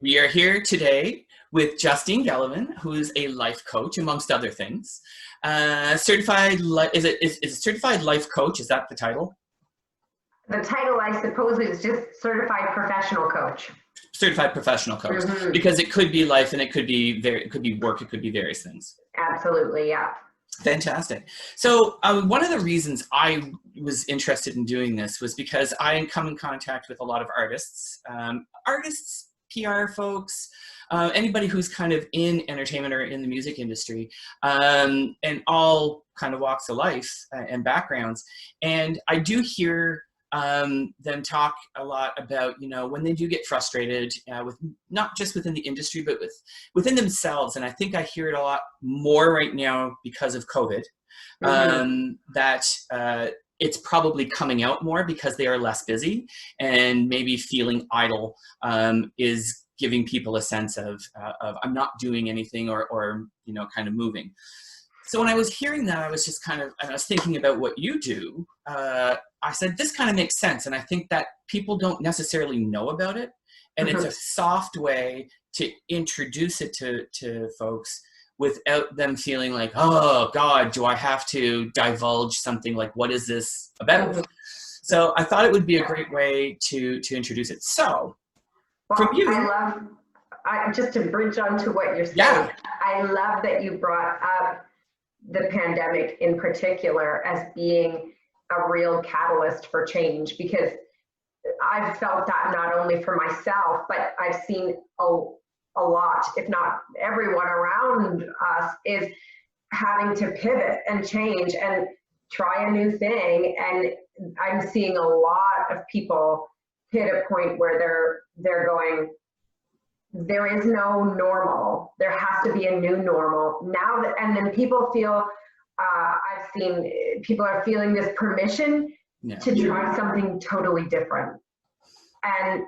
We are here today with Justine Gelevan, who is a life coach, amongst other things. Certified life coach? Is that the title? The title, I suppose, is just certified professional coach. Certified professional coach, because it could be life, and it could be work, it could be various things. Absolutely, yeah. Fantastic. So one of the reasons I was interested in doing this was because I come in contact with a lot of artists, PR folks, anybody who's kind of in entertainment or in the music industry, and all kind of walks of life and backgrounds. And I do hear them talk a lot about, when they do get frustrated with not just within the industry, but within themselves. And I think I hear it a lot more right now because of COVID, that it's probably coming out more because they are less busy, and maybe feeling idle is giving people a sense of I'm not doing anything or kind of moving. So when I was hearing that, I was just I was thinking about what you do. I said, this kind of makes sense. And I think that people don't necessarily know about it. And it's a soft way to introduce it to folks without them feeling like, oh God, do I have to divulge something? Like, what is this about? So I thought it would be a great way to introduce it. So from you. Just to bridge onto what you're saying, yeah. I love that you brought up the pandemic in particular as being a real catalyst for change, because I've felt that not only for myself, but I've seen a lot, if not everyone around us, is having to pivot and change and try a new thing. And I'm seeing a lot of people hit a point where they're going, there is no normal. There has to be a new normal now. And then people feel, I've seen people are feeling this permission to try something totally different. And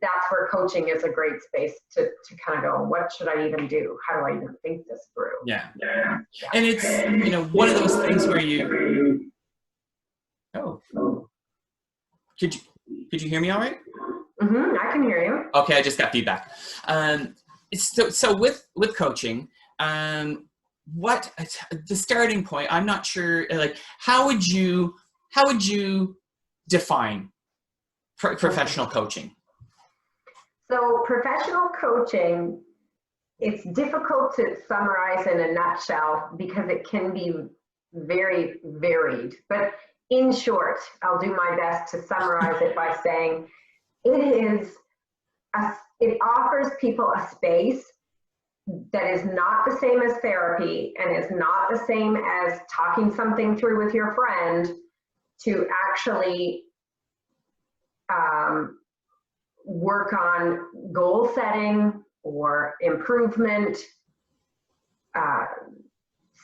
that's where coaching is a great space to kind of go, what should I even do? How do I even think this through? Yeah. And it's, one of those things where could you hear me all right? I can hear you. Okay, I just got feedback. So with coaching, what the starting point? I'm not sure. Like, how would you define professional coaching? So professional coaching, it's difficult to summarize in a nutshell because it can be very varied. But in short, I'll do my best to summarize it by saying it offers people a space that is not the same as therapy and is not the same as talking something through with your friend, to actually work on goal setting or improvement,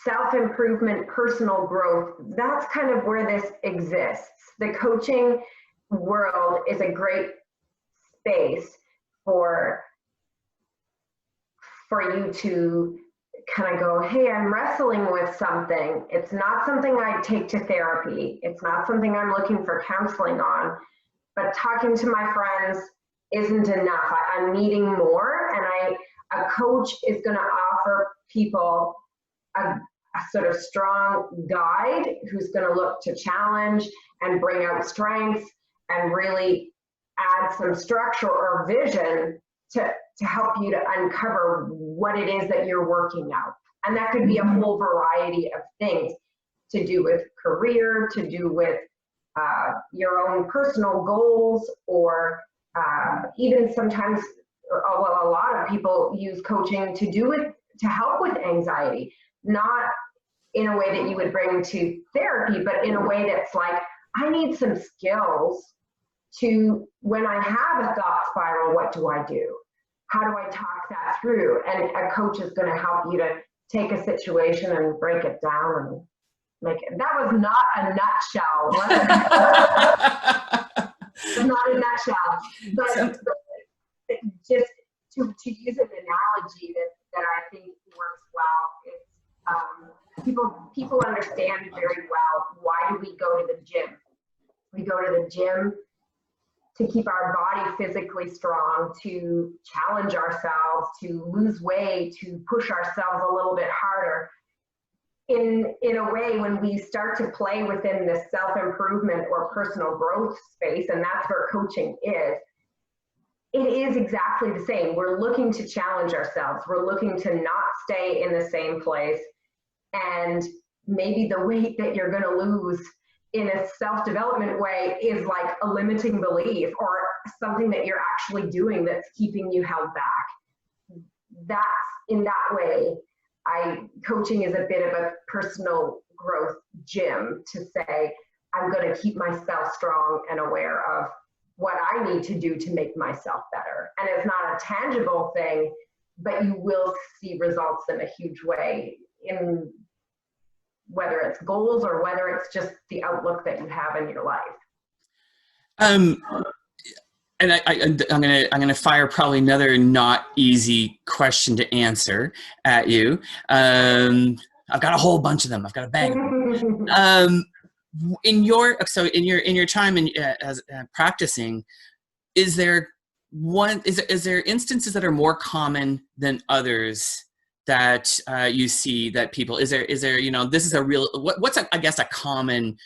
self-improvement, personal growth. That's kind of where this exists. The coaching world is a great space for you to kind of go, hey, I'm wrestling with something. It's not something I take to therapy. It's not something I'm looking for counseling on, but talking to my friends isn't enough. I'm needing more, and a coach is going to offer people a sort of strong guide who's going to look to challenge and bring out strengths and really add some structure or vision to help you to uncover what it is that you're working out. And that could be a whole variety of things to do with career, to do with your own personal goals, or even sometimes, a lot of people use coaching to help with anxiety, not in a way that you would bring to therapy, but in a way that's like, I need some skills to, when I have a thought spiral, what do I do? How do I talk that through? And a coach is going to help you to take a situation and break it down and make it. That was not a nutshell, was it? Not a nutshell, but just to use an analogy that I think works well. It's people understand very well, why do we go to the gym? We go to the gym to keep our body physically strong, to challenge ourselves, to lose weight, to push ourselves a little bit harder. In a way, when we start to play within this self-improvement or personal growth space, and that's where coaching is, it is exactly the same. We're looking to challenge ourselves. We're looking to not stay in the same place. And maybe the weight that you're going to lose in a self-development way is like a limiting belief or something that you're actually doing that's keeping you held back. That's in that way, coaching is a bit of a personal growth gym to say, I'm going to keep myself strong and aware of what I need to do to make myself better. And it's not a tangible thing, but you will see results in a huge way in whether it's goals or whether it's just the outlook that you have in your life. And I'm gonna fire probably another not easy question to answer at you. I've got a whole bunch of them. I've got a bag of them. In your time as practicing, is there instances that are more common than others that you see that people is there this is a real what's I guess a common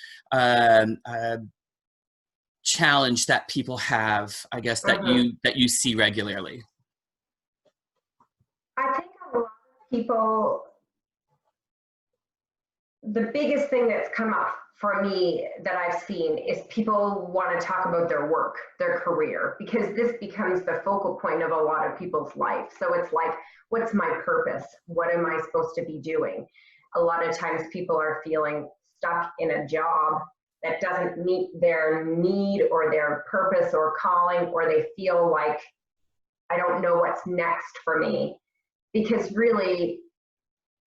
challenge that people have, I guess, that you see regularly? I think a lot of people, the biggest thing that's come up for me that I've seen is people want to talk about their work, their career, because this becomes the focal point of a lot of people's life. So it's like, what's my purpose? What am I supposed to be doing? A lot of times people are feeling stuck in a job that doesn't meet their need or their purpose or calling, or they feel like, I don't know what's next for me. Because really,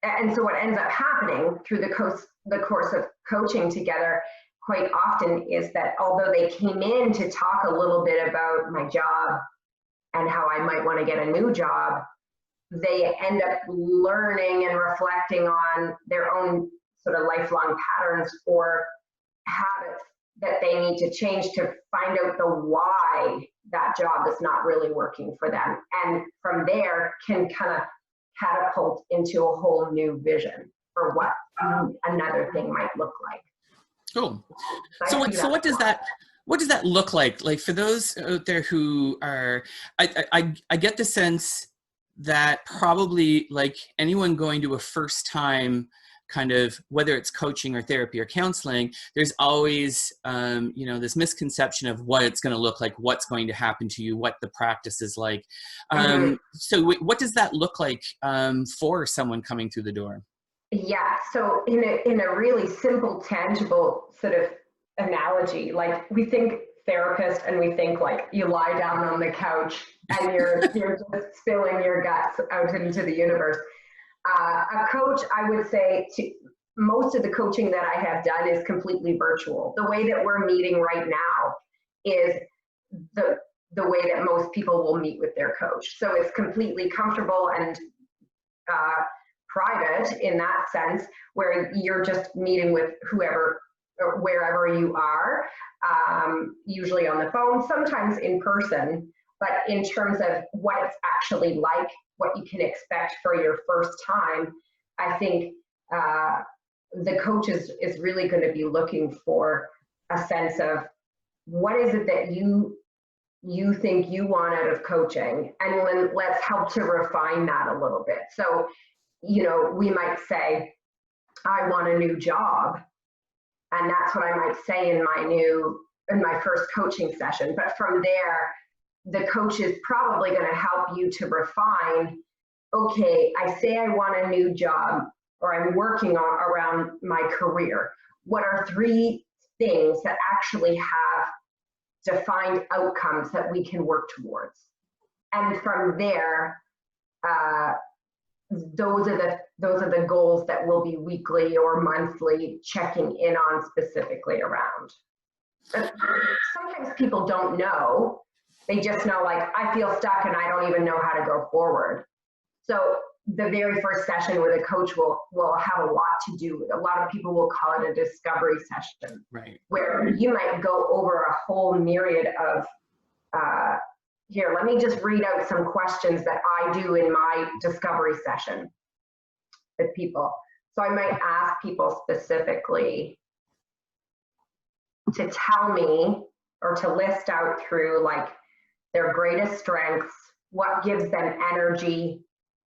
and so what ends up happening through the course of coaching together quite often is that although they came in to talk a little bit about my job and how I might want to get a new job, they end up learning and reflecting on their own sort of lifelong patterns or habits that they need to change to find out the why that job is not really working for them. And from there can kind of catapult into a whole new vision for what another thing might look like. Cool. So what does that look like? Like for those out there who are, I get the sense that probably like anyone going to a first time kind of, whether it's coaching or therapy or counseling, there's always, this misconception of what it's going to look like, what's going to happen to you, what the practice is like. So what does that look like for someone coming through the door? Yeah, so in a really simple, tangible sort of analogy, like we think therapist and we think like you lie down on the couch and you're just spilling your guts out into the universe. A coach, I would say, most of the coaching that I have done is completely virtual. The way that we're meeting right now is the way that most people will meet with their coach. So it's completely comfortable and private in that sense, where you're just meeting with whoever or wherever you are, usually on the phone, sometimes in person. But in terms of what it's actually like, what you can expect for your first time, I think the coach is really going to be looking for a sense of what is it that you think you want out of coaching, and then let's help to refine that a little bit. So, we might say, I want a new job, and that's what I might say in my first coaching session. But from there, the coach is probably going to help you to refine, okay, I say I want a new job, or I'm working around my career. What are 3 things that actually have defined outcomes that we can work towards? And from there, those are the goals that we'll be weekly or monthly checking in on specifically around. But sometimes people don't know. They just know, like, I feel stuck and I don't even know how to go forward. So the very first session with a coach will have a lot to do with. A lot of people will call it a discovery session, right? Where you might go over a whole myriad of Here, let me just read out some questions that I do in my discovery session with people. So I might ask people specifically to tell me or to list out through like their greatest strengths, what gives them energy,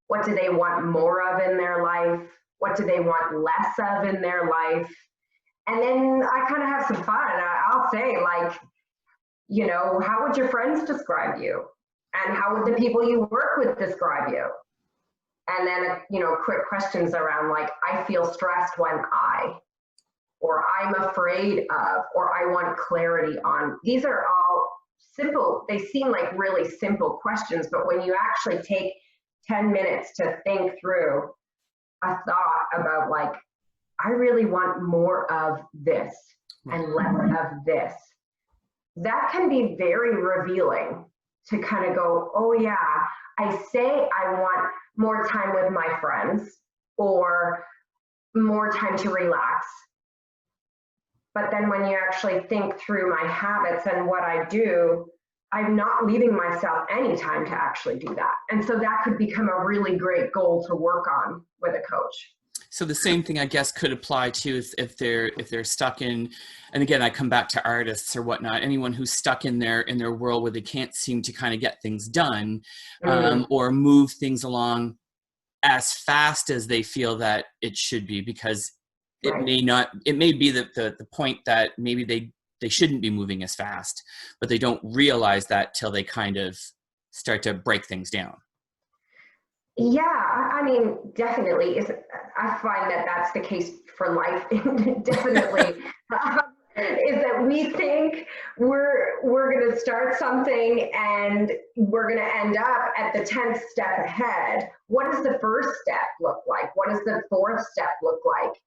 what do they want more of in their life, what do they want less of in their life. And then I kind of have some fun. I'll say like, you know, how would your friends describe you? And how would the people you work with describe you? And then, you know, quick questions around like, I feel stressed when or I'm afraid of, or I want clarity on. These are all simple. They seem like really simple questions, but when you actually take 10 minutes to think through a thought about like, I really want more of this and less of this, that can be very revealing to kind of go, oh yeah, I say I want more time with my friends or more time to relax. But then when you actually think through my habits and what I do, I'm not leaving myself any time to actually do that. And so that could become a really great goal to work on with a coach. So the same thing, I guess, could apply to if they're stuck in, and again, I come back to artists or whatnot, anyone who's stuck in their world where they can't seem to kind of get things done or move things along as fast as they feel that it should be, because it may be the point that maybe they shouldn't be moving as fast, but they don't realize that till they kind of start to break things down. Yeah, I mean, definitely. I find that that's the case for life, definitely. Is that we think we're going to start something and we're going to end up at the 10th step ahead. What does the first step look like? What does the fourth step look like?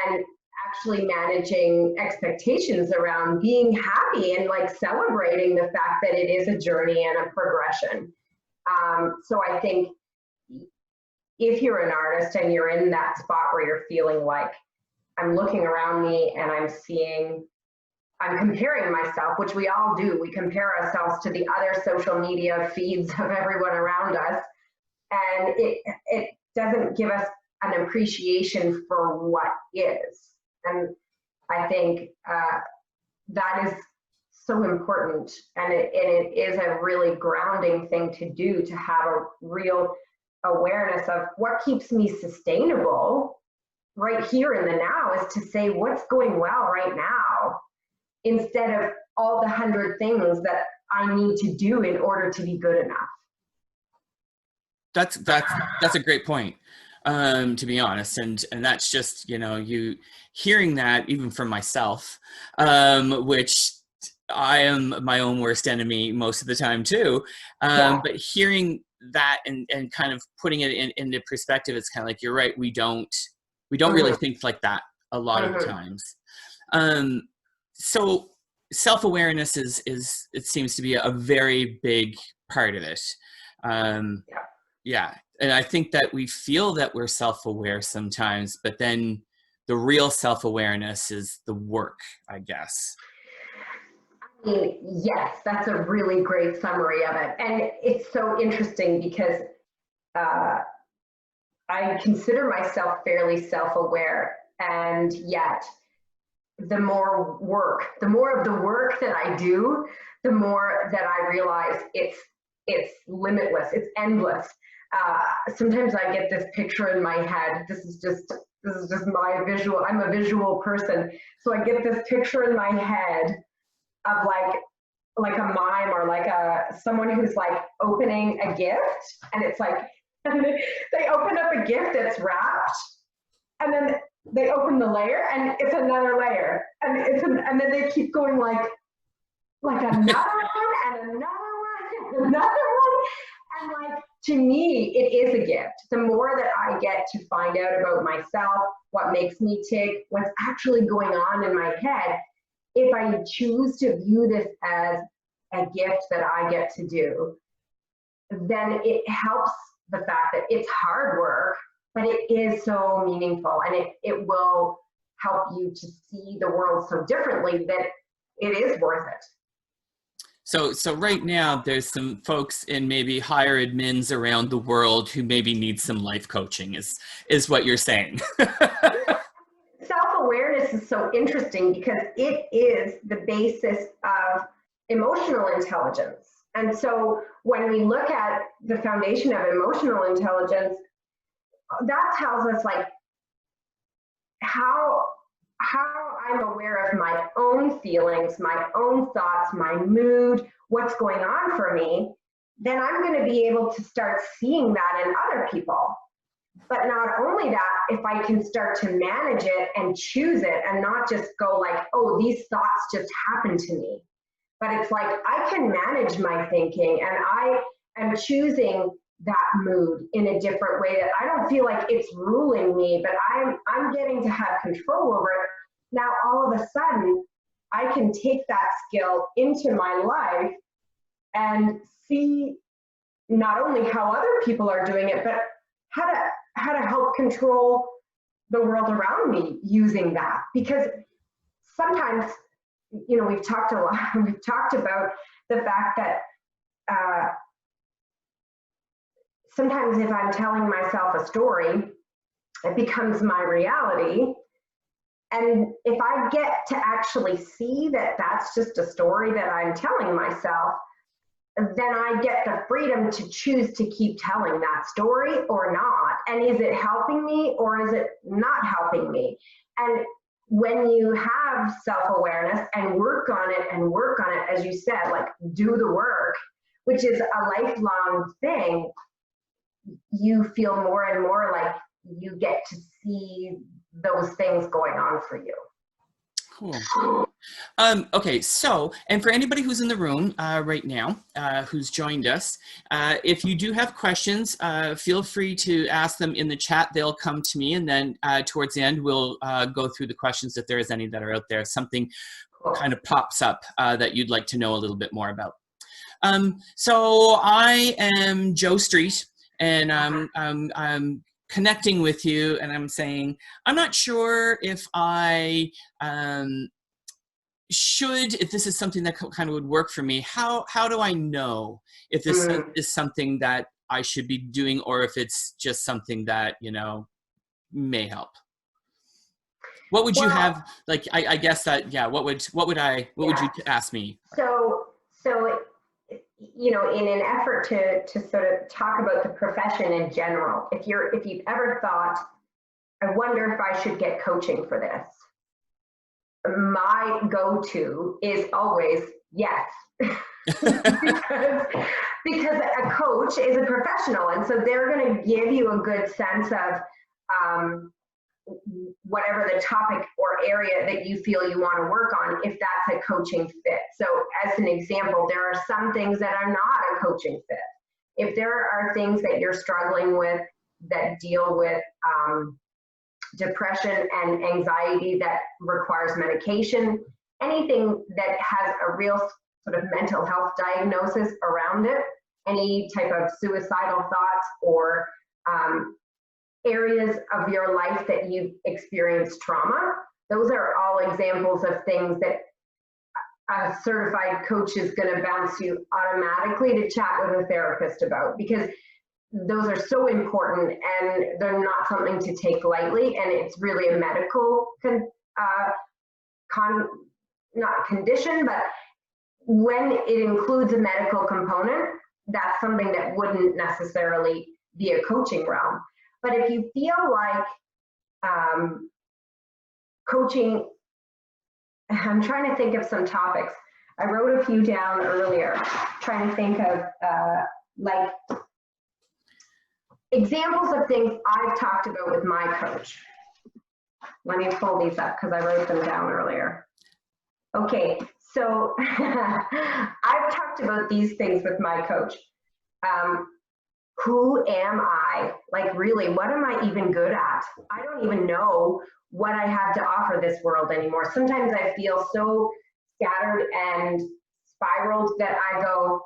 And actually managing expectations around being happy and like celebrating the fact that it is a journey and a progression. So I think if you're an artist and you're in that spot where you're feeling like I'm looking around me and I'm comparing myself, which we all do. We compare ourselves to the other social media feeds of everyone around us. And it doesn't give us an appreciation for what is. And I think that is so important. And it is a really grounding thing to do, to have a real awareness of what keeps me sustainable right here in the now, is to say what's going well right now, instead of all the 100 things that I need to do in order to be good enough. That's a great point, to be honest, and that's just, you know, you hearing that even from myself, which I am my own worst enemy most of the time too, but hearing that and kind of putting it into perspective, it's kind of like, you're right, we don't really think like that a lot of times. So self-awareness is it seems to be a very big part of it. Yeah. And I think that we feel that we're self-aware sometimes, but then the real self-awareness is the work, I guess. I mean, yes, that's a really great summary of it. And it's so interesting because I consider myself fairly self-aware, and yet the more of the work that I do, the more that I realize it's limitless, it's endless. Sometimes I get this picture in my head. This is just my visual. I'm a visual person, so I get this picture in my head of like a mime or like someone who's like opening a gift, and it's like they open up a gift that's wrapped, and then they open the layer, and it's another layer, and and then they keep going like another one and another one and another one. And like, to me, it is a gift. The more that I get to find out about myself, what makes me tick, what's actually going on in my head, if I choose to view this as a gift that I get to do, then it helps the fact that it's hard work, but it is so meaningful, and it will help you to see the world so differently that it is worth it. So right now there's some folks in maybe higher admins around the world who maybe need some life coaching is what you're saying. Self-awareness is so interesting because it is the basis of emotional intelligence. And so when we look at the foundation of emotional intelligence, that tells us like how I'm aware of my own feelings, my own thoughts, my mood, what's going on for me, then I'm going to be able to start seeing that in other people. But not only that, if I can start to manage it and choose it and not just go like, oh, these thoughts just happen to me. But it's like I can manage my thinking and I am choosing that mood in a different way that I don't feel like it's ruling me, but I'm getting to have control over it. Now all of a sudden I can take that skill into my life and see not only how other people are doing it, but how to help control the world around me using that. Because sometimes, you know, we've talked about the fact that sometimes if I'm telling myself a story, it becomes my reality. And if I get to actually see that that's just a story that I'm telling myself, then I get the freedom to choose to keep telling that story or not. And is it helping me or is it not helping me? And when you have self-awareness and work on it, as you said, like do the work, which is a lifelong thing, you feel more and more like you get to see those things going on for you. Cool. Okay, so, and for anybody who's in the room right now, who's joined us, if you do have questions, feel free to ask them in the chat. They'll come to me, and then towards the end, we'll go through the questions if there is any that are out there. If something kind of pops up that you'd like to know a little bit more about. So I am Joe Street, and I'm connecting with you, and I'm saying, I'm not sure if I if this is something that kind of would work for me. How do I know if this is something that I should be doing, or if it's just something that, you know, may help? What would you have, like, I guess that, yeah, what would you ask me? So, you know, in an effort to sort of talk about the profession in general, if you've ever thought, I wonder if I should get coaching for this, my go-to is always yes. because a coach is a professional, and so they're going to give you a good sense of whatever the topic or area that you feel you want to work on, if that's a coaching fit. So as an example, there are some things that are not a coaching fit. If there are things that you're struggling with that deal with depression and anxiety that requires medication, anything that has a real sort of mental health diagnosis around it, any type of suicidal thoughts or areas of your life that you've experienced trauma, those are all examples of things that a certified coach is going to bounce you automatically to chat with a therapist about, because those are so important and they're not something to take lightly, and it's really a medical not condition, but when it includes a medical component, that's something that wouldn't necessarily be a coaching realm. But if you feel like coaching, I'm trying to think of some topics. I wrote a few down earlier, trying to think of like examples of things I've talked about with my coach. Let me pull these up because I wrote them down earlier. Okay, so I've talked about these things with my coach. Who am I? Like, really, what am I even good at? I don't even know what I have to offer this world anymore. Sometimes I feel so scattered and spiraled that I go,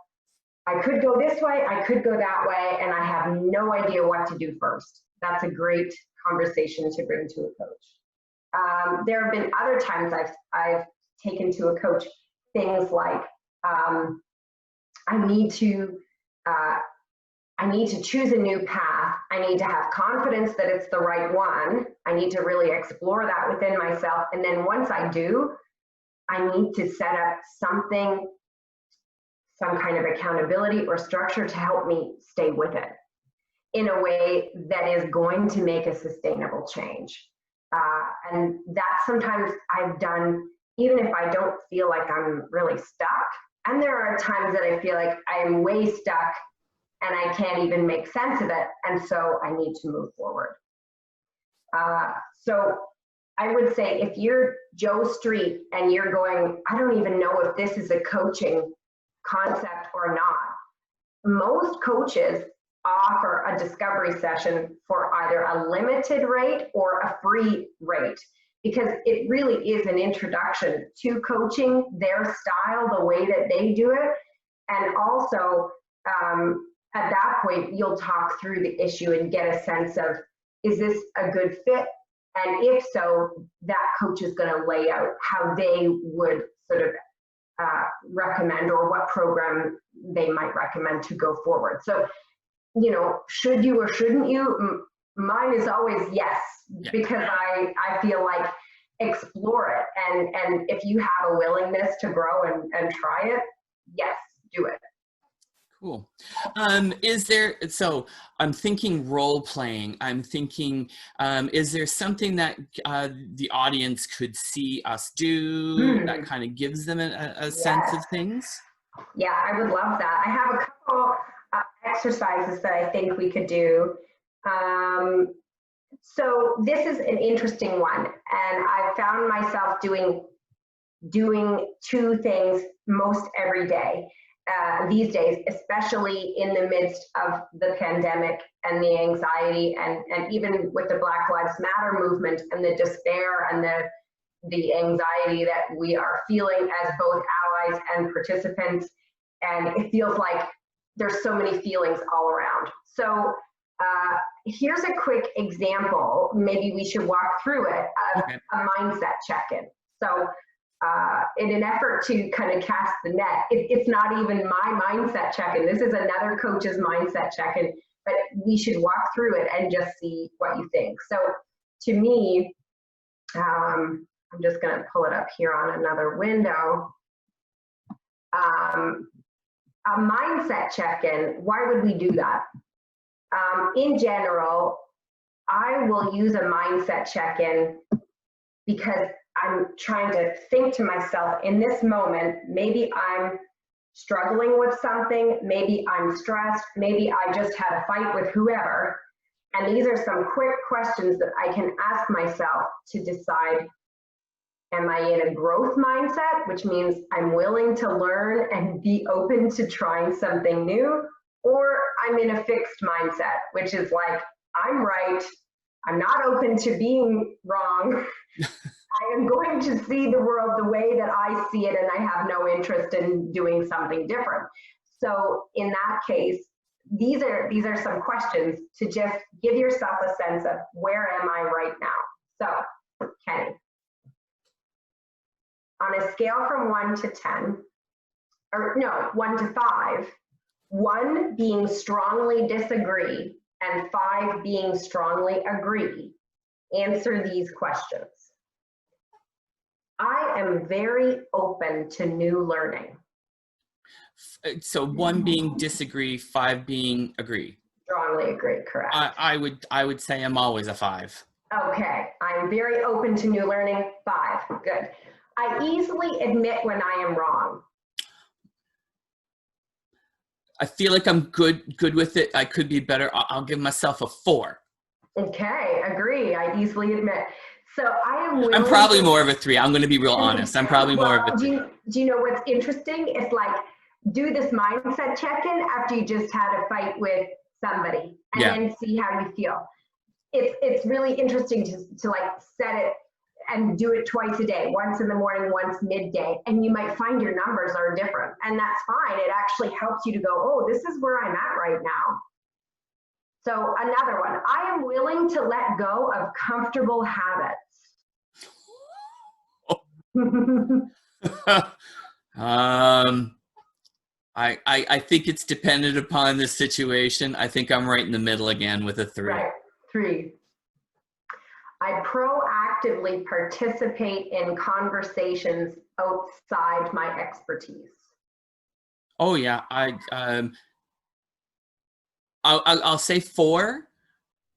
I could go this way, I could go that way, and I have no idea what to do first. That's a great conversation to bring to a coach. There have been other times I've taken to a coach things like I need to choose a new path. I need to have confidence that it's the right one. I need to really explore that within myself. And then once I do, I need to set up some kind of accountability or structure to help me stay with it in a way that is going to make a sustainable change. And that sometimes I've done, even if I don't feel like I'm really stuck. And there are times that I feel like I am way stuck and I can't even make sense of it. And so I need to move forward. So I would say if you're Joe Street and you're going, I don't even know if this is a coaching concept or not. Most coaches offer a discovery session for either a limited rate or a free rate, because it really is an introduction to coaching, their style, the way that they do it. And also at that point, you'll talk through the issue and get a sense of, is this a good fit? And if so, that coach is going to lay out how they would sort of recommend, or what program they might recommend to go forward. So, you know, should you or shouldn't you? Mine is always yes, because I feel like explore it. And if you have a willingness to grow and try it, yes, do it. Cool. So I'm thinking role playing. I'm thinking, is there something that the audience could see us do that kind of gives them a sense of things? Yeah, I would love that. I have a couple exercises that I think we could do. So this is an interesting one, and I found myself doing two things most every day these days, especially in the midst of the pandemic and the anxiety, and even with the Black Lives Matter movement and the despair and the anxiety that we are feeling as both allies and participants. And it feels like there's so many feelings all around. So here's a quick example, maybe we should walk through it, of a mindset check-in. So in an effort to kind of cast the net, it's not even my mindset check-in, this is another coach's mindset check-in, but we should walk through it and just see what you think. So to me, I'm just going to pull it up here on another window. A mindset check-in, why would we do that? In general, I will use a mindset check-in because I'm trying to think to myself in this moment, maybe I'm struggling with something, maybe I'm stressed, maybe I just had a fight with whoever. And these are some quick questions that I can ask myself to decide, am I in a growth mindset, which means I'm willing to learn and be open to trying something new, or I'm in a fixed mindset, which is like, I'm right, I'm not open to being wrong. I am going to see the world the way that I see it, and I have no interest in doing something different. So in that case, these are some questions to just give yourself a sense of, where am I right now? So, Kenny, on a scale from 1 to 10, or no, 1 to 5, 1 being strongly disagree and 5 being strongly agree, answer these questions. I am very open to new learning. So 1 being disagree, 5 being agree. Strongly agree, correct. I would say I'm always a 5. Okay, I'm very open to new learning, 5, good. I easily admit when I am wrong. I feel like I'm good with it. I could be better. I'll give myself a 4. Okay, agree. I easily admit. So I am willing. I'm probably more of a 3. I'm going to be real honest. I'm probably more of a 3. Do you know what's interesting? It's like, do this mindset check-in after you just had a fight with somebody, and then see how you feel. It's really interesting to like set it and do it twice a day, once in the morning, once midday, and you might find your numbers are different, and that's fine. It actually helps you to go, oh, this is where I'm at right now. So another one, I am willing to let go of comfortable habits. I think it's dependent upon the situation. I think I'm right in the middle again with a 3. Right, 3. I proactively participate in conversations outside my expertise. Oh yeah, I'll say 4.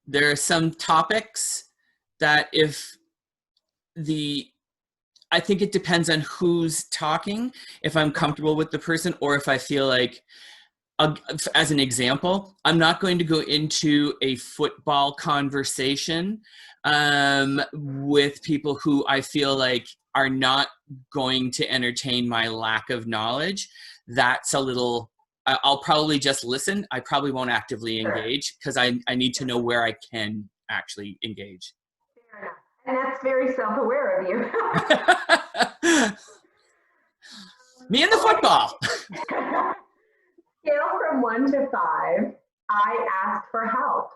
There are some topics that I think it depends on who's talking, if I'm comfortable with the person, or if I feel like, as an example, I'm not going to go into a football conversation with people who I feel like are not going to entertain my lack of knowledge. That's a little, I'll probably just listen. I probably won't actively engage because I need to know where I can actually engage. Fair enough. And that's very self-aware of you. Me and the football. Scale from 1 to 5, I ask for help.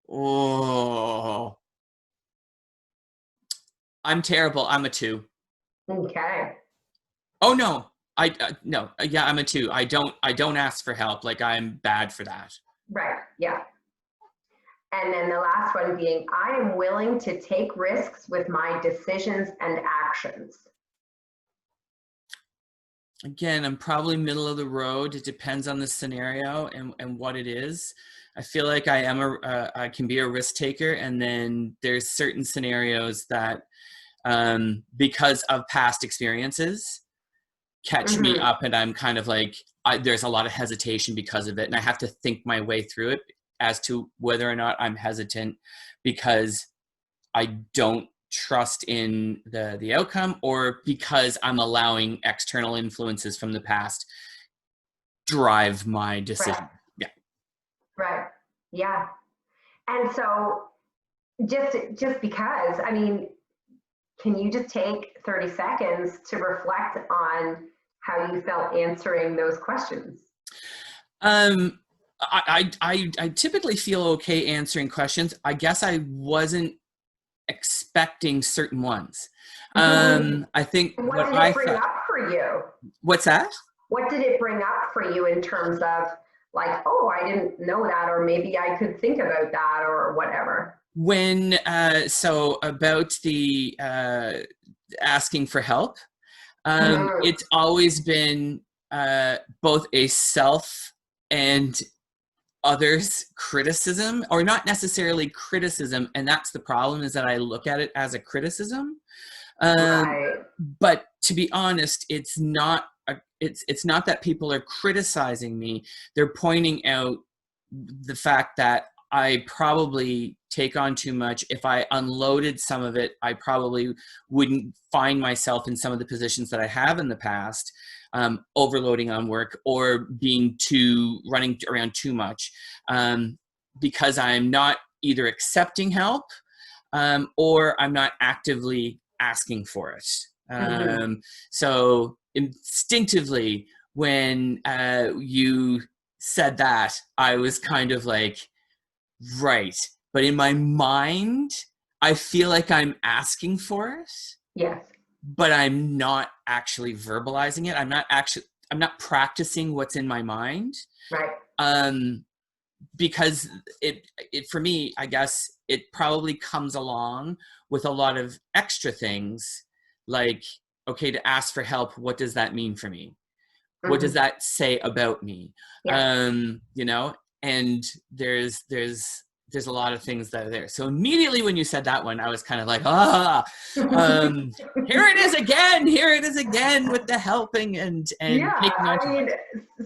Oh, I'm terrible. I'm a 2. Okay. Oh no, no. Yeah, I'm a 2. I don't ask for help. Like, I'm bad for that. Right. Yeah. And then the last one being, I am willing to take risks with my decisions and actions. Again, I'm probably middle of the road. It depends on the scenario and what it is. I feel like I can be a risk taker, and then there's certain scenarios that, because of past experiences, catch me up, and I'm kind of like, there's a lot of hesitation because of it, and I have to think my way through it as to whether or not I'm hesitant because I don't trust in the outcome, or because I'm allowing external influences from the past drive my decision. Right. Yeah. Right. Yeah. And so just because, I mean, can you just take 30 seconds to reflect on how you felt answering those questions? I typically feel okay answering questions. I guess I wasn't expecting certain ones. I think what did it bring up for you? What's that? What did it bring up for you in terms of like, oh, I didn't know that, or maybe I could think about that, or whatever? When so about the asking for help, it's always been both a self and others criticism, or not necessarily criticism, and that's the problem, is that I look at it as a criticism. Right. But to be honest, it's not that people are criticizing me. They're pointing out the fact that I probably take on too much. If I unloaded some of it, I probably wouldn't find myself in some of the positions that I have in the past, overloading on work, or running around too much, because I'm not either accepting help, or I'm not actively asking for it. So instinctively, when you said that, I was kind of like, right. But in my mind, I feel like I'm asking for it. Yes. But I'm not actually verbalizing it. I'm not practicing what's in my mind. Right. Because it for me, I guess it probably comes along with a lot of extra things, like, okay, to ask for help, what does that mean for me? What does that say about me? Yeah. And there's a lot of things that are there. So immediately when you said that one, I was kind of like, here it is again with the helping and yeah, taking on. I mean,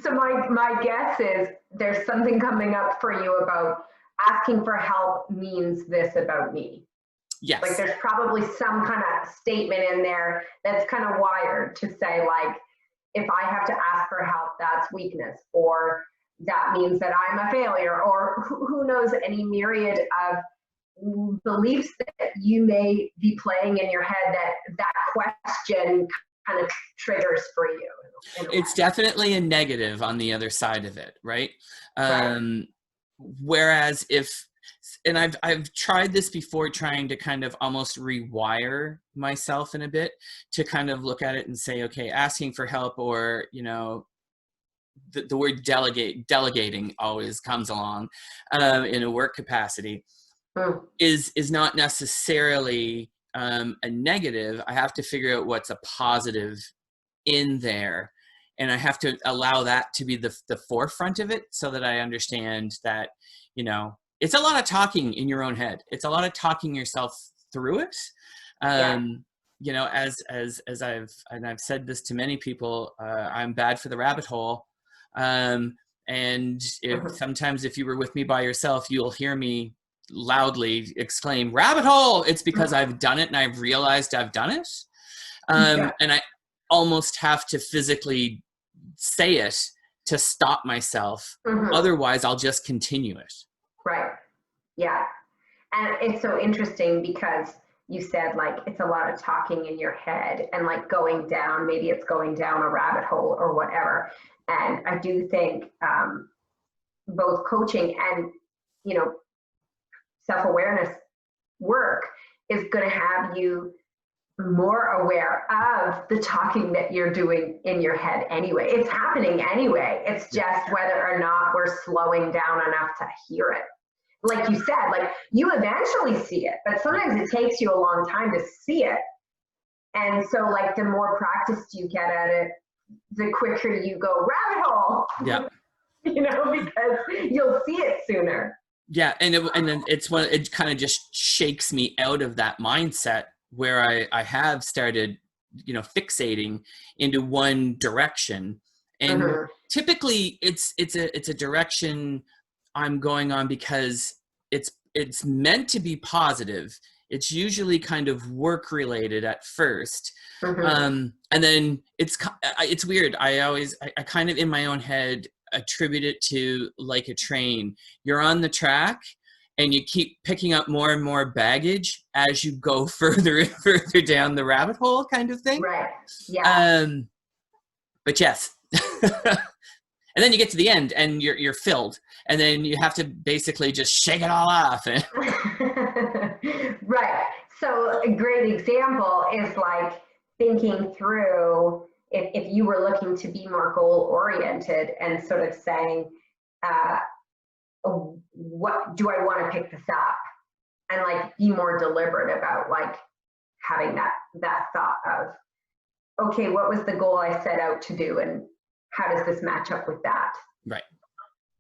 so my guess is there's something coming up for you about asking for help means this about me. Yes. Like there's probably some kind of statement in there that's kind of wired to say, like, if I have to ask for help, that's weakness, or that means that I'm a failure, or who knows, any myriad of beliefs that you may be playing in your head that question kind of triggers for you. It's definitely a negative on the other side of it, right? Right. Whereas and I've tried this before, trying to kind of almost rewire myself in a bit to kind of look at it and say, okay, asking for help, or, the word delegating always comes along in a work capacity, is not necessarily a negative. I have to figure out what's a positive in there, and I have to allow that to be the forefront of it, so that I understand that, you know, it's a lot of talking in your own head. It's a lot of talking yourself through it. You know, as I've said this to many people, I'm bad for the rabbit hole. And sometimes if you were with me by yourself, you'll hear me loudly exclaim, rabbit hole. It's because I've done it and I've realized I've done it. And I almost have to physically say it to stop myself. Otherwise, I'll just continue it. Right. Yeah. And it's so interesting because you said, like, it's a lot of talking in your head and like going down, maybe it's going down a rabbit hole or whatever. And I do think both coaching and, you know, self-awareness work is going to have you more aware of the talking that you're doing in your head anyway. It's happening anyway. It's just whether or not we're slowing down enough to hear it. Like you said, like, you eventually see it, but sometimes it takes you a long time to see it. And so, like, the more practiced you get at it, the quicker you go rabbit hole. Yeah. You know, because you'll see it sooner. Yeah, and then it kind of just shakes me out of that mindset where I have started, you know, fixating into one direction, and typically it's a direction I'm going on because it's meant to be positive. It's usually kind of work related at first, and then it's weird. I kind of in my own head attribute it to like a train. You're on the track and you keep picking up more and more baggage as you go further and further down the rabbit hole, kind of thing. Right. Yeah. But yes. And then you get to the end and you're filled, and then you have to basically just shake it all off. Right. So a great example is like thinking through, if you were looking to be more goal oriented and sort of saying, what do I want to pick this up, and like be more deliberate about like having that thought of, okay, what was the goal I set out to do, and how does this match up with that? Right.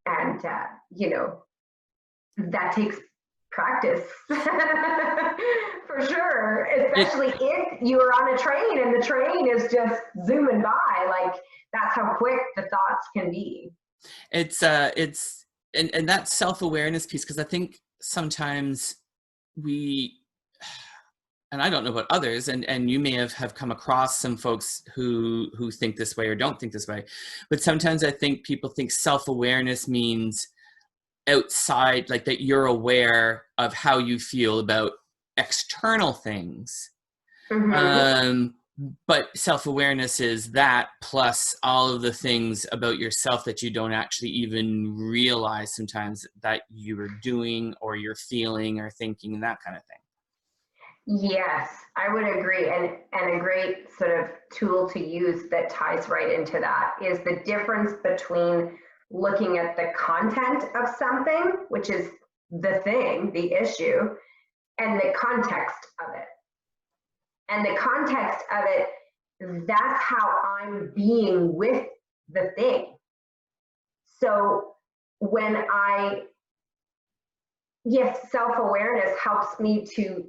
And you know, that takes practice for sure, especially if you're on a train and the train is just zooming by. Like, that's how quick the thoughts can be. It's and that self-awareness piece, because I think sometimes we, and I don't know about others, and you may have come across some folks who think this way or don't think this way, but sometimes I think people think self-awareness means outside, like that you're aware of how you feel about external things. But self-awareness is that plus all of the things about yourself that you don't actually even realize sometimes that you are doing or you're feeling or thinking, and that kind of thing. Yes, I would agree. And a great sort of tool to use that ties right into that is the difference between looking at the content of something, which is the thing, the issue, and the context of it. And the context of it, that's how I'm being with the thing. So when self-awareness helps me to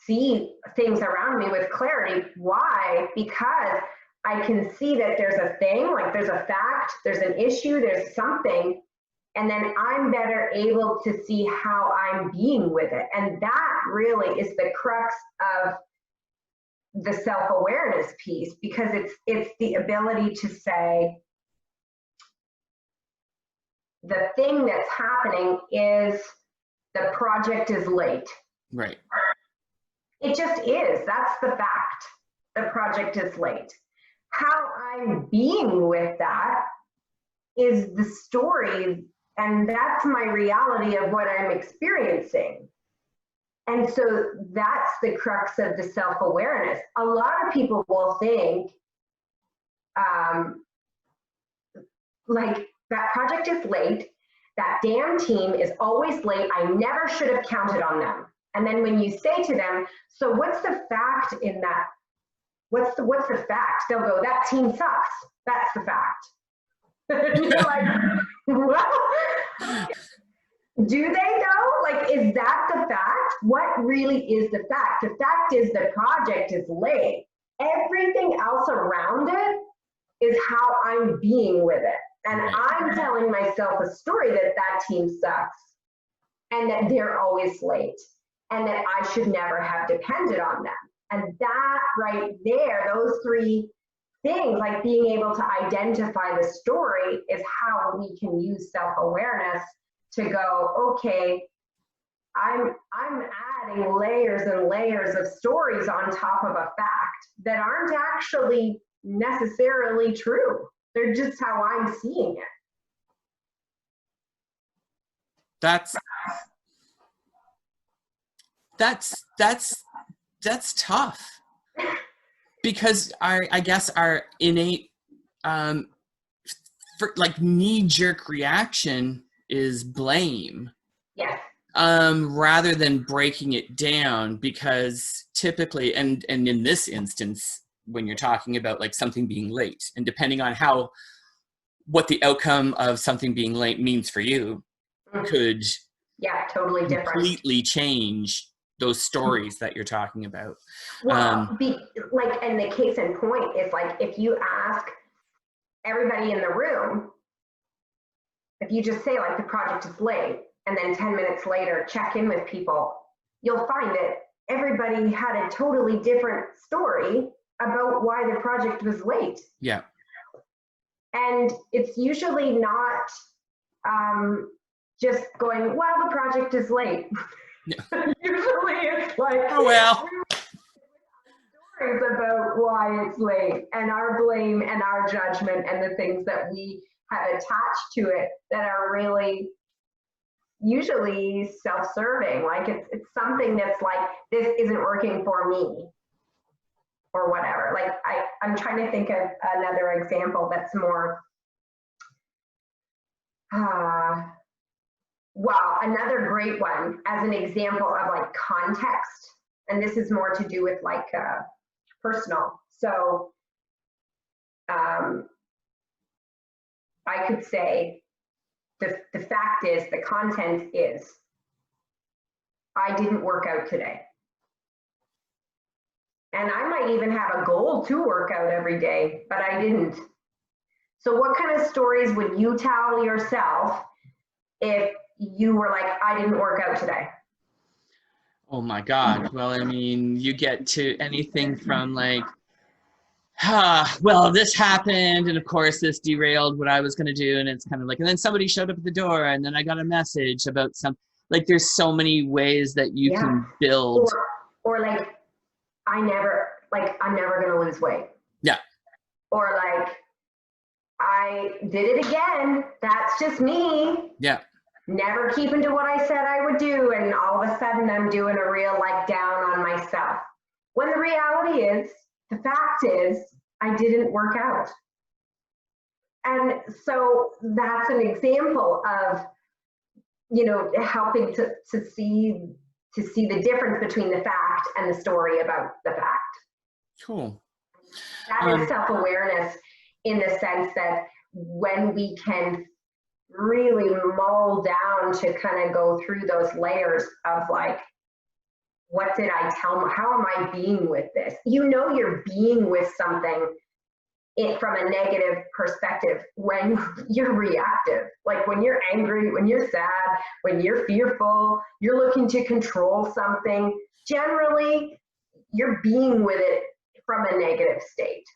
see things around me with clarity. Why? Because I can see that there's a thing, like there's a fact, there's an issue, there's something, and then I'm better able to see how I'm being with it. And that really is the crux of the self-awareness piece, because it's the ability to say, the thing that's happening is the project is late. Right. It just is. That's the fact. The project is late. How I'm being with that is the story, and that's my reality of what I'm experiencing. And so that's the crux of the self-awareness. A lot of people will think like, that project is late. That damn team is always late. I never should have counted on them. And then when you say to them, so what's the fact in that? What's the fact? They'll go, that team sucks. That's the fact. And you're like, well, do they though? Like, is that the fact? What really is the fact? The fact is the project is late. Everything else around it is how I'm being with it. And I'm telling myself a story that that team sucks and that they're always late and that I should never have depended on them. And that right there, those three things, like being able to identify the story, is how we can use self-awareness to go, okay, I'm adding layers and layers of stories on top of a fact that aren't actually necessarily true. They're just how I'm seeing it. That's tough, because I guess our innate like knee-jerk reaction is blame. Yes. Rather than breaking it down, because typically, and in this instance, when you're talking about like something being late, and depending on what the outcome of something being late means for you, could totally completely change those stories that you're talking about. Well, like, and the case in point is, like, if you ask everybody in the room, if you just say like the project is late, and then 10 minutes later check in with people, you'll find that everybody had a totally different story about why the project was late. Yeah. And it's usually not just going, well, the project is late. Yeah. Usually it's like, oh well, stories about why it's late, and our blame and our judgment and the things that we have attached to it that are really usually self-serving. Like, it's something that's like, this isn't working for me or whatever. Like, I'm trying to think of another example that's more well, another great one as an example of like context, and this is more to do with like personal. So I could say the fact is, the content is, I didn't work out today. And I might even have a goal to work out every day, but I didn't. So what kind of stories would you tell yourself if you were like, I didn't work out today? Oh my God. Well, I mean, you get to anything from like, well, this happened, and of course this derailed what I was going to do, and it's kind of like, and then somebody showed up at the door, and then I got a message about some, like, there's so many ways that you can build. Or like, I'm never going to lose weight. Yeah. Or like, I did it again. That's just me. Yeah. Never keeping to what I said I would do, and all of a sudden I'm doing a real like down on myself. When the reality is, the fact is, I didn't work out. And so that's an example of, you know, helping to see the difference between the fact and the story about the fact. Cool. That is self-awareness, in the sense that when we can really mull down to kind of go through those layers of like, what did I tell me? How am I being with this? You know, you're being with something from a negative perspective when you're reactive. Like when you're angry, when you're sad, when you're fearful, you're looking to control something. Generally, you're being with it from a negative state.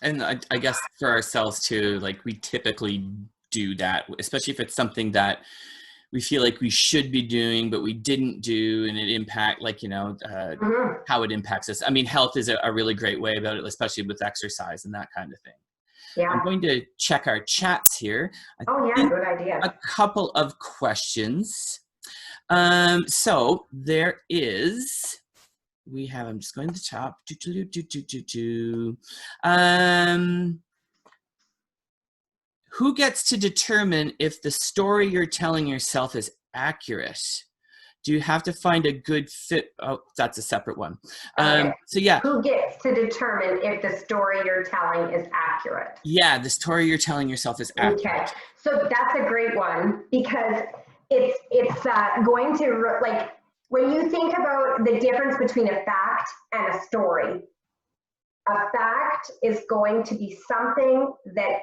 And I guess for ourselves too, like we typically do that, especially if it's something that we feel like we should be doing, but we didn't do, and it impact, like, you know, how it impacts us. I mean, health is a really great way about it, especially with exercise and that kind of thing. Yeah. I'm going to check our chats here. Good idea. A couple of questions. So there is, I'm just going to the top. Who gets to determine if the story you're telling yourself is accurate? Do you have to find a good fit? Oh, that's a separate one. Okay. So yeah. Who gets to determine if the story you're telling is accurate? Yeah, the story you're telling yourself is accurate. Okay, so that's a great one, because it's going to, like, when you think about the difference between a fact and a story, a fact is going to be something that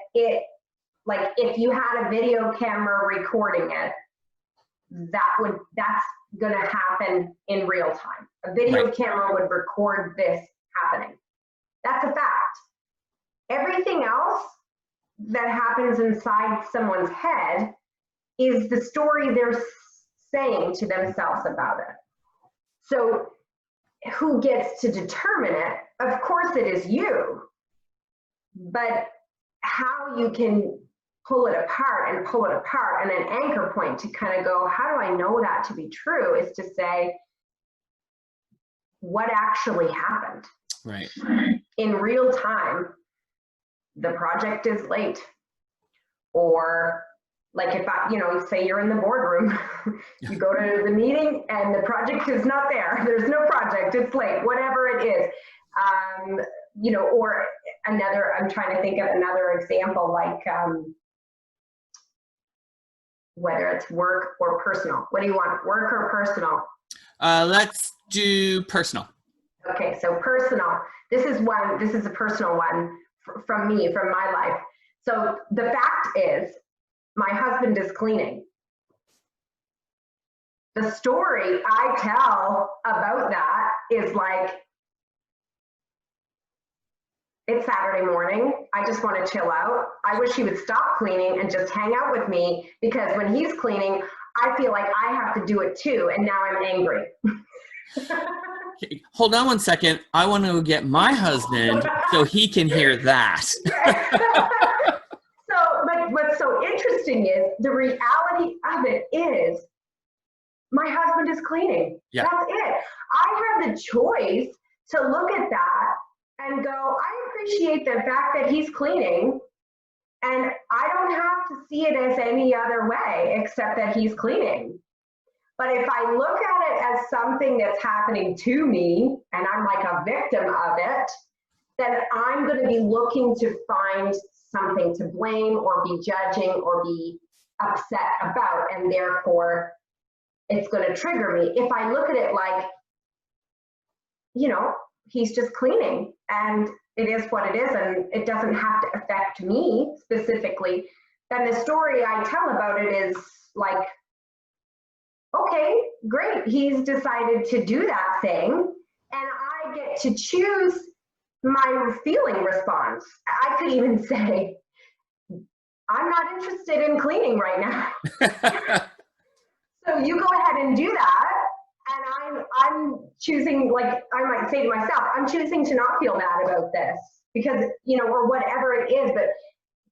like if you had a video camera recording it, that's going to happen in real time. A video camera would record this happening. That's a fact. Everything else that happens inside someone's head is the story they're saying to themselves about it. So who gets to determine it? Of course it is you, but how you can pull it apart and an anchor point to kind of go, how do I know that to be true, is to say, what actually happened? Right. In real time, the project is late. Or like if say you're in the boardroom, you go to the meeting and the project is not there. There's no project, it's late, whatever it is. Or another, I'm trying to think of another example, like whether it's work or personal. What do you want, work or personal? Let's do personal. Okay, so personal. This is a personal one from me, from my life. So the fact is, my husband is cleaning. The story I tell about that is like, it's Saturday morning. I just want to chill out. I wish he would stop cleaning and just hang out with me, because when he's cleaning, I feel like I have to do it too. And now I'm angry. Okay, hold on one second. I want to go get my husband so he can hear that. So, like, what's so interesting is the reality of it is my husband is cleaning. Yeah. That's it. I have the choice to look at that and go, I appreciate the fact that he's cleaning, and I don't have to see it as any other way except that he's cleaning. But if I look at it as something that's happening to me and I'm like a victim of it, then I'm going to be looking to find something to blame or be judging or be upset about, and therefore it's going to trigger me. If I look at it like, he's just cleaning and it is what it is and it doesn't have to affect me specifically, then the story I tell about it is like, okay, great, he's decided to do that thing, and I get to choose my feeling response. I could even say, I'm not interested in cleaning right now. So you go ahead and do that, and I'm choosing, like I might say to myself, I'm choosing to not feel bad about this, because, or whatever it is, but,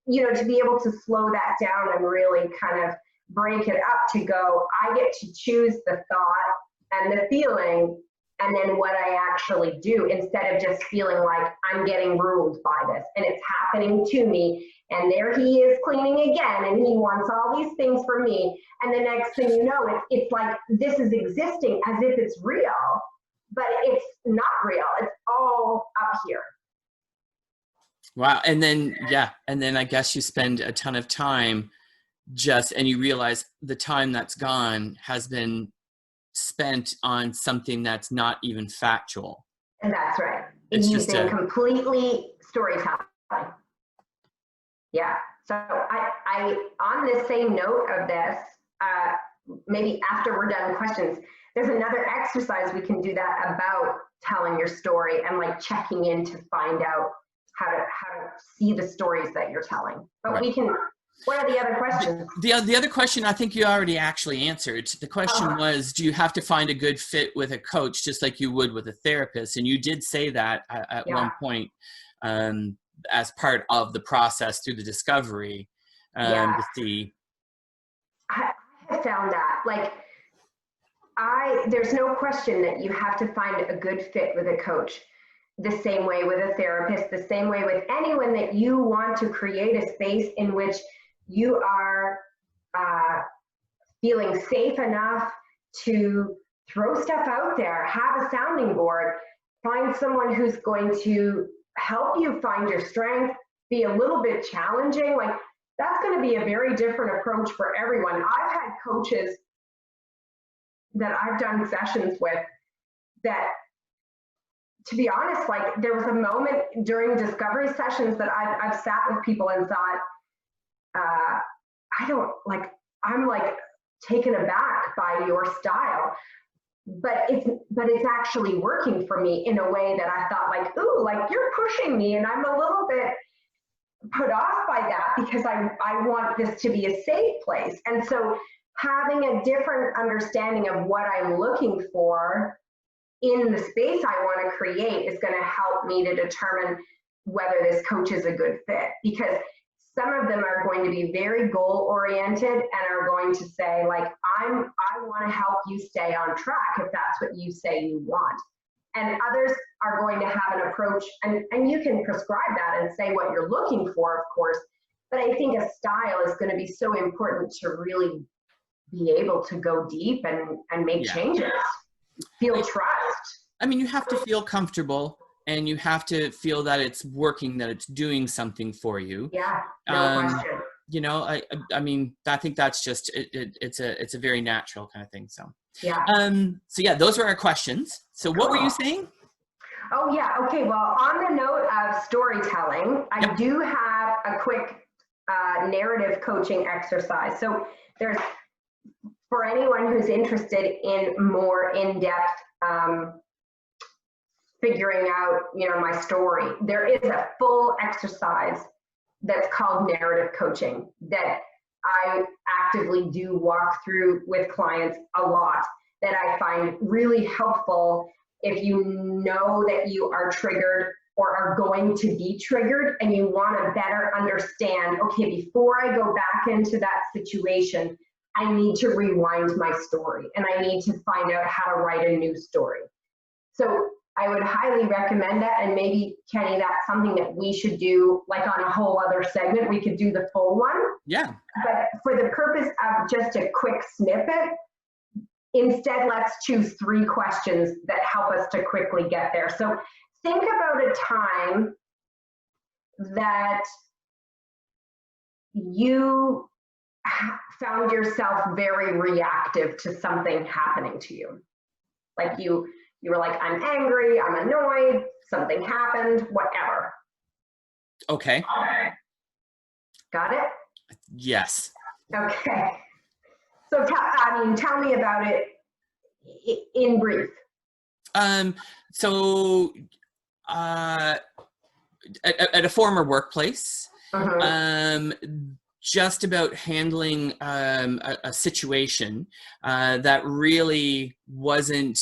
to be able to slow that down and really kind of break it up to go, I get to choose the thought and the feeling, and then what I actually do, instead of just feeling like I'm getting ruled by this and it's happening to me, and there he is cleaning again and he wants all these things from me, and the next thing you know, it's like this is existing as if it's real, but it's not real. It's all up here. Wow. And then I guess you spend a ton of time and you realize the time that's gone has been spent on something that's not even factual. And that's right. It's You've been completely storytelling. Yeah. So I on the same note of this, maybe after we're done questions, there's another exercise we can do that about telling your story and like checking in to find out how to see the stories that you're telling. But right. we can. What are the other questions? The other question, I think you already actually answered. The question was, do you have to find a good fit with a coach just like you would with a therapist? And you did say that at one point as part of the process through the discovery to see. I have found that, like, there's no question that you have to find a good fit with a coach. The same way with a therapist, the same way with anyone that you want to create a space in which you are feeling safe enough to throw stuff out there, have a sounding board, find someone who's going to help you find your strength, be a little bit challenging. Like, that's going to be a very different approach for everyone. I've had coaches that I've done sessions with that, to be honest, like, there was a moment during discovery sessions that I've sat with people and thought, I'm like taken aback by your style, but it's actually working for me in a way that I thought, like, ooh, like, you're pushing me, and I'm a little bit put off by that because I want this to be a safe place. And so having a different understanding of what I'm looking for in the space I want to create is going to help me to determine whether this coach is a good fit, because some of them are going to be very goal oriented and are going to say, like, I want to help you stay on track if that's what you say you want. And others are going to have an approach, and you can prescribe that and say what you're looking for, of course, but I think a style is going to be so important to really be able to go deep and make changes, feel trust. I mean, you have to feel comfortable, and you have to feel that it's working, that it's doing something for you. Yeah, no question. You know, I mean, I think that's just, it's a very natural kind of thing. So, so yeah, those were our questions. So what were you saying? Oh yeah, okay. Well, on the note of storytelling, I do have a quick narrative coaching exercise. So there's, for anyone who's interested in more in-depth figuring out, you know, my story, there is a full exercise that's called narrative coaching that I actively do walk through with clients a lot, that I find really helpful if you know that you are triggered or are going to be triggered and you want to better understand, okay, before I go back into that situation, I need to rewind my story and I need to find out how to write a new story. So I would highly recommend that. And maybe, Kenny, that's something that we should do, like, on a whole other segment. We could do the full one. Yeah. But for the purpose of just a quick snippet, instead, let's choose 3 questions that help us to quickly get there. So think about a time that you found yourself very reactive to something happening to you. Like you were like, I'm angry, I'm annoyed, something happened, whatever. Okay. Got it? Yes. Okay. So tell me about it in brief. So at a former workplace, just about handling a situation that really wasn't,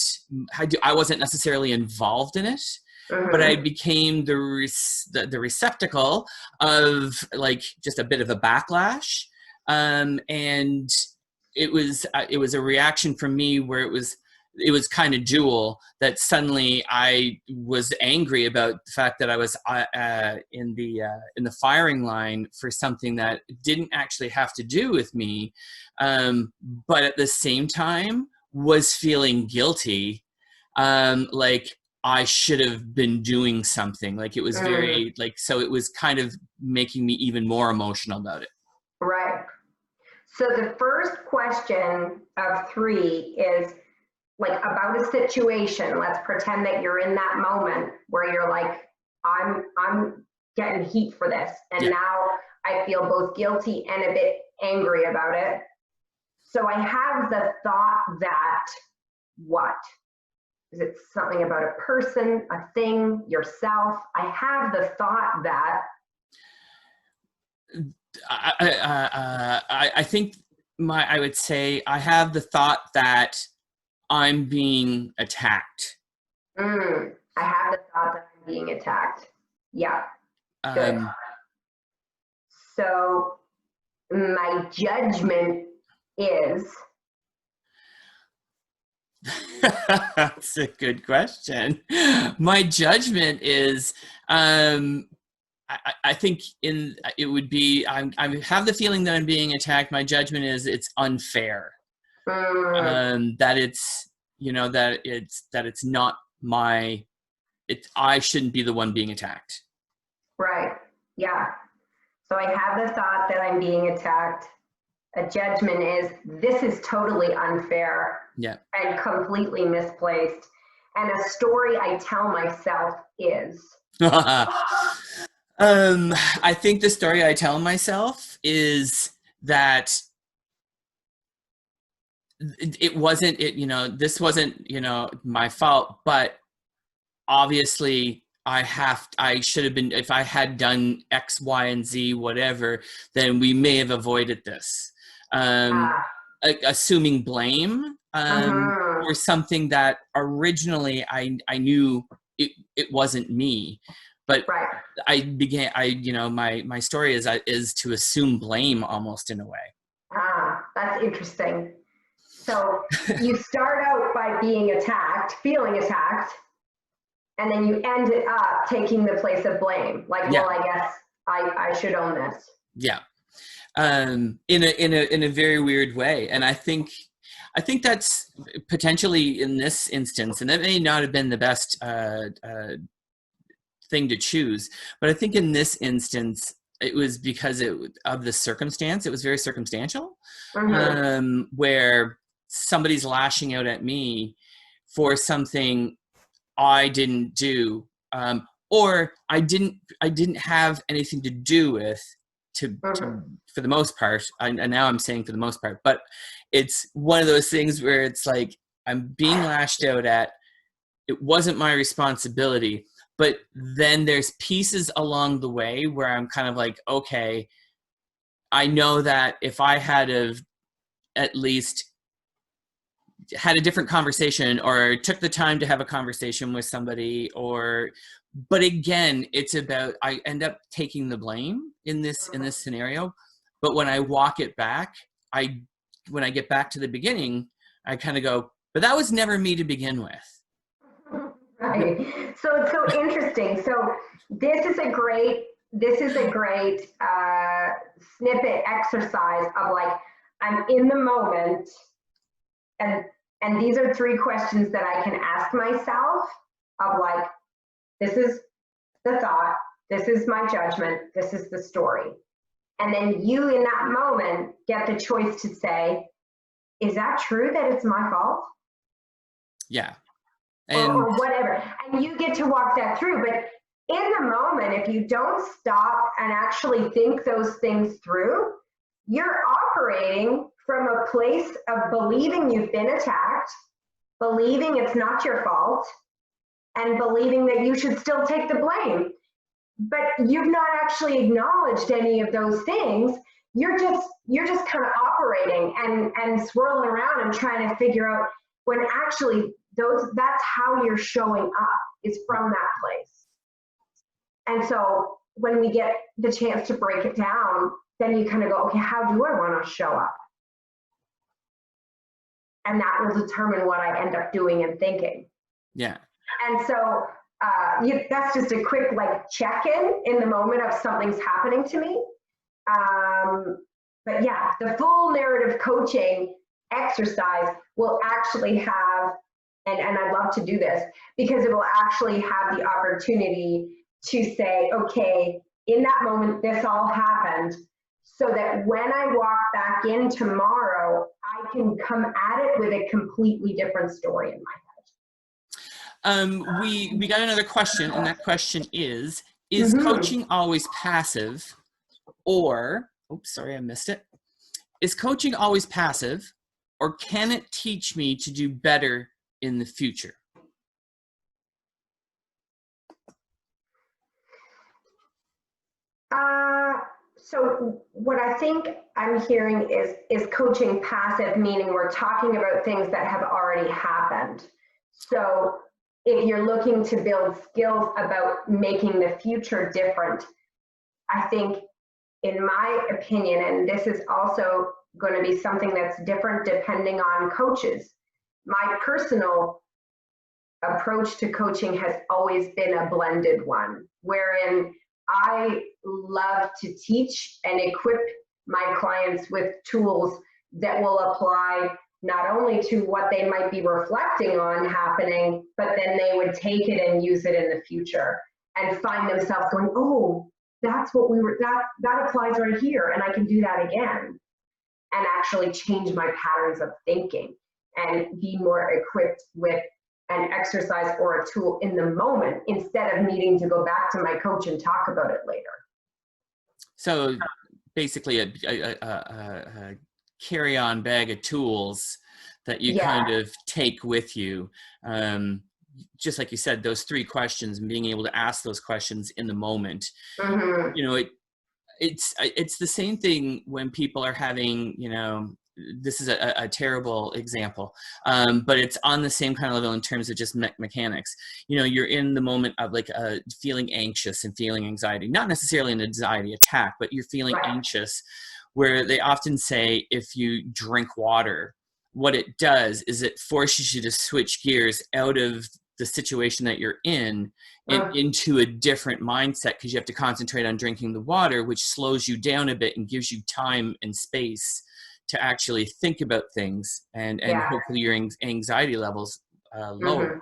I wasn't necessarily involved in it, but I became the receptacle of, like, just a bit of a backlash. And it was a reaction from me where it was kind of dual, that suddenly I was angry about the fact that I was in the firing line for something that didn't actually have to do with me, but at the same time was feeling guilty, like I should have been doing something. Like, it was very, like, so it was kind of making me even more emotional about it. Right. So the first question of 3 is, like, about a situation. Let's pretend that you're in that moment where you're like, I'm getting heat for this, and now I feel both guilty and a bit angry about it. So I have the thought that, what? Is it something about a person, a thing, yourself? I have the thought that. I think I would say I have the thought that I'm being attacked. I have the thought that I'm being attacked. Yeah. Good. So my judgment is. That's a good question. My judgment is, I think it would be, I have the feeling that I'm being attacked. My judgment is it's unfair. That it's, that it's not I shouldn't be the one being attacked. Right. Yeah. So I have the thought that I'm being attacked. A judgment is, this is totally unfair. Yeah. And completely misplaced. And a story I tell myself is. I think the story I tell myself is that it wasn't, this wasn't, my fault, but obviously I should have been, if I had done X, Y, and Z, whatever, then we may have avoided this. Assuming blame for something that originally I knew it wasn't me, but right. my story is to assume blame almost in a way. That's interesting. So you start out by being attacked, feeling attacked, and then you end it up taking the place of blame. Like, well, I guess I should own this. Yeah. In a very weird way. And I think that's potentially in this instance, and that may not have been the best thing to choose, but I think in this instance, it was because of the circumstance. It was very circumstantial, where somebody's lashing out at me for something I didn't do, or I didn't have anything to do with. For the most part, and now I'm saying for the most part, but it's one of those things where it's like I'm being lashed out at. It wasn't my responsibility, but then there's pieces along the way where I'm kind of like, okay, I know that if I had at least had a different conversation or took the time to have a conversation with somebody, but again, it's about, I end up taking the blame in this scenario. But when I walk it back, when I get back to the beginning, I kind of go, but that was never me to begin with. Right. So it's so interesting. So this is a great snippet exercise of like, I'm in the moment, and these are 3 questions that I can ask myself of like, this is the thought, this is my judgment, this is the story. And then you in that moment get the choice to say, is that true that it's my fault? Yeah. Or whatever. And you get to walk that through. But in the moment, if you don't stop and actually think those things through, you're operating from a place of believing you've been attacked, believing it's not your fault, and believing that you should still take the blame. But you've not actually acknowledged any of those things. You're just kind of operating and swirling around and trying to figure out, when actually that's how you're showing up, is from that place. And so when we get the chance to break it down, then you kind of go, okay, how do I want to show up? And that will determine what I end up doing and thinking. Yeah. And so that's just a quick like check-in in the moment of something's happening to me. But yeah, the full narrative coaching exercise will actually have, and I'd love to do this, because it will actually have the opportunity to say, okay, in that moment, this all happened, so that when I walk back in tomorrow, I can come at it with a completely different story in my head. We got another question, and that question is coaching always passive, or, oops, sorry, I missed it. Is coaching always passive, or can it teach me to do better in the future? So what I think I'm hearing is coaching passive, meaning we're talking about things that have already happened. So if you're looking to build skills about making the future different, I think, in my opinion, and this is also going to be something that's different depending on coaches, my personal approach to coaching has always been a blended one, wherein I love to teach and equip my clients with tools that will apply not only to what they might be reflecting on happening, but then they would take it and use it in the future and find themselves going, oh, that's what that applies right here, and I can do that again, and actually change my patterns of thinking and be more equipped with an exercise or a tool in the moment instead of needing to go back to my coach and talk about it later. So basically a carry-on bag of tools that you kind of take with you. Just like you said, those 3 questions, and being able to ask those questions in the moment. You know, it's the same thing when people are having, you know, this is a terrible example, but it's on the same kind of level in terms of just mechanics. You know, you're in the moment of like feeling anxious and feeling anxiety, not necessarily an anxiety attack, but you're feeling anxious, where they often say if you drink water, what it does is it forces you to switch gears out of the situation that you're in and into a different mindset, because you have to concentrate on drinking the water, which slows you down a bit and gives you time and space to actually think about things, and hopefully your anxiety levels lower.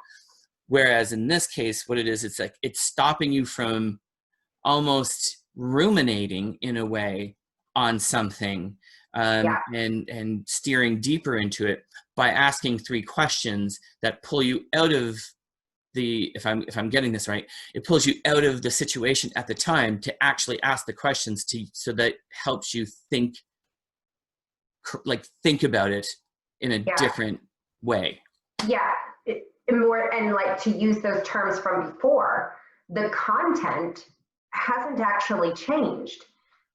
Whereas in this case, what it is, it's like it's stopping you from almost ruminating in a way on something, and steering deeper into it by asking 3 questions that pull you out of the, if I'm getting this right, it pulls you out of the situation at the time to actually ask the questions so that helps you think about it in a different way. More, and like, to use those terms from before, the content hasn't actually changed,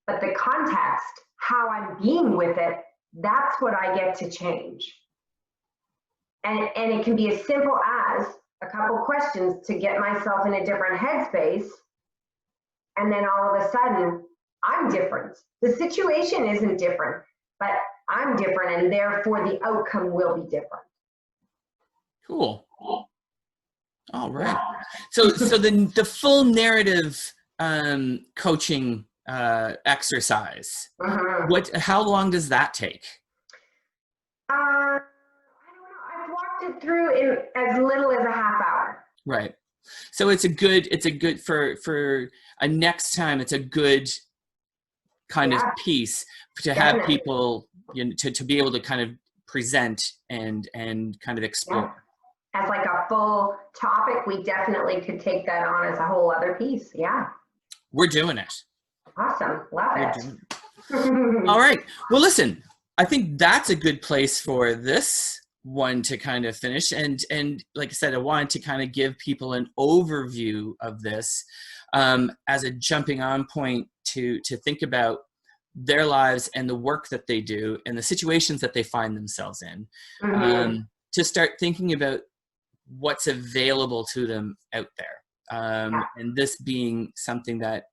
but the context, how I'm being with it, that's what I get to change. And it can be as simple as a couple questions to get myself in a different headspace, and then all of a sudden I'm different. The situation isn't different, but I'm different, and therefore the outcome will be different. Cool. All right. So the full narrative coaching exercise, how long does that take? I don't know. I've walked it through in as little as a half hour. Right. So it's a good for a next time, it's a good kind of piece to have people, you know, to be able to kind of present and kind of explore. As like a full topic, we definitely could take that on as a whole other piece. Yeah. We're doing it. Awesome. Love it. All right. Well, listen, I think that's a good place for this one to kind of finish. And like I said, I wanted to kind of give people an overview of this as a jumping on point to think about their lives and the work that they do and the situations that they find themselves in, to start thinking about what's available to them out there. And this being something that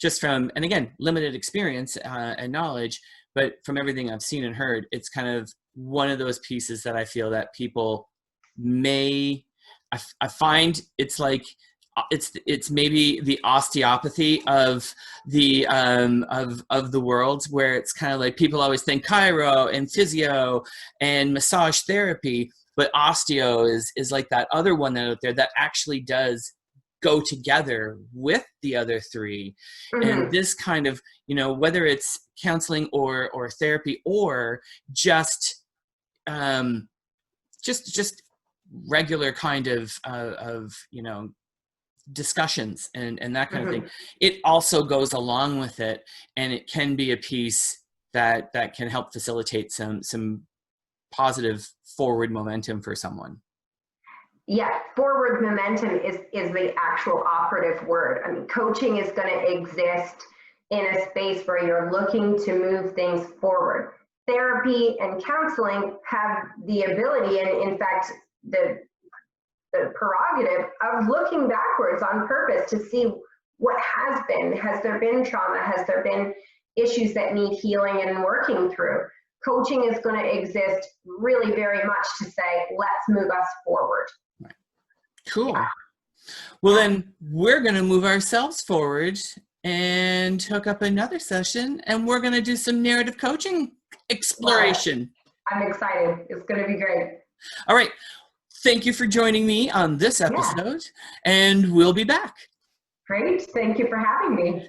just from, and again, limited experience and knowledge, but from everything I've seen and heard, it's kind of one of those pieces that I feel that people may, I find it's like, it's maybe the osteopathy of the of the world, where it's kind of like people always think chiro and physio and massage therapy, but osteo is like that other one out there that actually does go together with the other 3. And this kind of, you know, whether it's counseling or therapy or just regular kind of you know, discussions and that kind of thing, it also goes along with it, and it can be a piece that can help facilitate some positive forward momentum for someone. Yeah, forward momentum is the actual operative word. I mean, coaching is going to exist in a space where you're looking to move things forward. Therapy and counseling have the ability, and in fact, the prerogative of looking backwards on purpose to see what has been. Has there been trauma? Has there been issues that need healing and working through? Coaching is going to exist really very much to say, let's move us forward. Cool. Well, then we're going to move ourselves forward and hook up another session, and we're going to do some narrative coaching exploration. I'm excited. It's going to be great. All right. Thank you for joining me on this episode, and we'll be back. Great. Thank you for having me.